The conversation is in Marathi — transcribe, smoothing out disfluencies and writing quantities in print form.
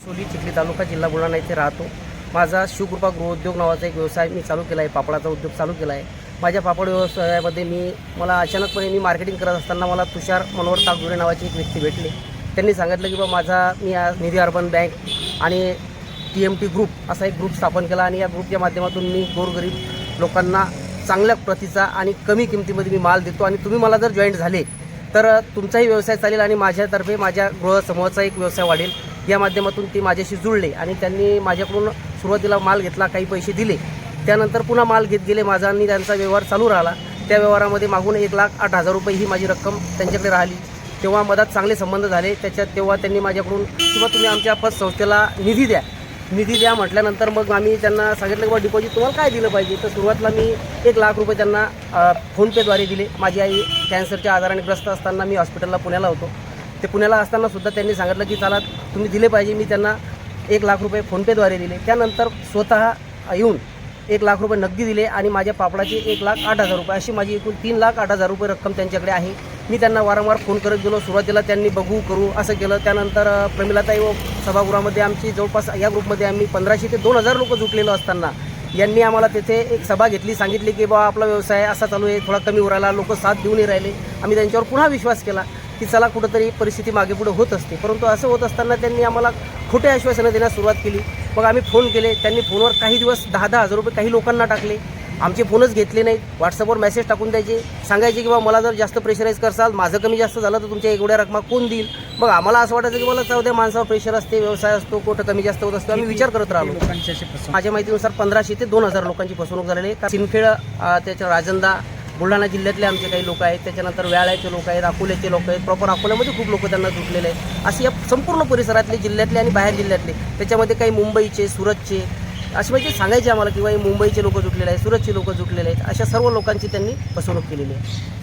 सोली चिखली तालुका जिल्हा बुलढाणा येथे राहतो। माझा शिवकृपा गृहोद्योग नावाचा एक व्यवसाय मी चालू केला आहे। पापडाचा उद्योग चालू केला आहे। माझ्या पापड व्यवसायामध्ये मला अचानकपणे मी मार्केटिंग करत असताना मला तुषार मनोहर ताकजुरे नावाचे एक व्यक्ती भेटले। त्यांनी सांगितलं की मी निधी अर्बन बँक आणि TMT ग्रुप असा एक ग्रुप स्थापन केला आणि या ग्रुपच्या माध्यमातून मी गोरगरीब लोकांना चांगल्या प्रतीचा आणि कमी किमतीमध्ये मी माल देतो आणि तुम्ही मला जर जॉईंट झाले तर तुमचाही व्यवसाय चालेल आणि माझ्यातर्फे माझ्या गृहसमूहाचा एक व्यवसाय वाढेल। या माध्यमातून ते माझ्याशी जुळले आणि त्यांनी माझ्याकडून सुरुवातीला माल घेतला, काही पैसे दिले, त्यानंतर पुन्हा माल घेत गेले माझा आणि त्यांचा व्यवहार चालू राहिला। त्या व्यवहारामध्ये मागून 1,08,000 रुपये ही माझी रक्कम त्यांच्याकडे राहिली। तेव्हा मधात चांगले संबंध झाले। तेव्हा त्यांनी माझ्याकडून किंवा तुम्ही आमच्या पतसंस्थेला निधी द्या म्हटल्यानंतर मग आम्ही त्यांना सांगितलं की डिपॉझिट तुम्हाला काय दिलं पाहिजे। तर सुरुवातीला मी 1,00,000 रुपये त्यांना फोनपेद्वारे दिले। माझी आई कॅन्सरच्या आजाराने ग्रस्त असताना मी हॉस्पिटलला पुण्याला होतो। ते पुण्याला असताना सुद्धा त्यांनी सांगितलं की चला तुम्ही दिले पाहिजे। मी त्यांना 1,00,000 रुपये फोनपेद्वारे दिले। त्यानंतर स्वतः येऊन 1,00,000 रुपये नगदी दिले आणि माझ्या पापडाचे 1,08,000 रुपये अशी माझी एकूण 3,08,000 रुपये रक्कम त्यांच्याकडे आहे। मी त्यांना वारंवार फोन करत गेलो। सुरुवातीला त्यांनी बघू करू असं केलं। त्यानंतर प्रमिलाताई व सभागृहामध्ये आमची जवळपास या ग्रुपमध्ये आम्ही 1,500 ते 2,000 लोक जुटलेलो असताना यांनी आम्हाला तेथे एक सभा घेतली। सांगितले की आपला व्यवसाय असा चालू आहे, थोडा कमी उरायला, लोक साथ देऊनही राहिले। आम्ही त्यांच्यावर पुन्हा विश्वास केला की चला कुठंतरी परिस्थिती मागे पुढे होत असते। परंतु असं होत असताना त्यांनी आम्हाला खोटे आश्वासनं देण्यास सुरुवात केली। मग आम्ही फोन केले। त्यांनी फोनवर काही दिवस 10,000 रुपये काही लोकांना टाकले। आमचे फोनच घेतले नाहीत। व्हॉट्सअपवर मेसेज टाकून द्यायचे, सांगायचे की मला जर जास्त प्रेशराईज करसाल, माझं कमी जास्त झालं तर तुमच्या एवढ्या रकमा कोण देईल। मग आम्हाला असं वाटायचं की मला चौद्या माणसावर प्रेशर असते, व्यवसाय असतो, कुठं कमी जास्त होत असतो। आम्ही विचार करत राहिलो। माझ्या माहितीनुसार 1,500 ते 2,000 लोकांची फसवणूक झालेली आहे। सिंदखेड, त्याच्या राजंदा, बुलढाणा जिल्ह्यातले आमचे काही लोक आहेत, त्याच्यानंतर व्याळ्याचे लोक आहेत, अकोल्याचे लोक आहेत, प्रॉपर अकोल्यामध्ये खूप लोक त्यांना जुटलेले आहेत। असे या संपूर्ण परिसरातले, जिल्ह्यातले आणि बाहेर जिल्ह्यातले, त्याच्यामध्ये काही मुंबईचे, सुरतचे असे म्हणजे सांगायचे आम्हाला किंवा मुंबईचे लोक जुटलेले आहेत, सुरतचे लोक जुटलेले आहेत। अशा सर्व लोकांची त्यांनी फसवणूक केलेली आहे।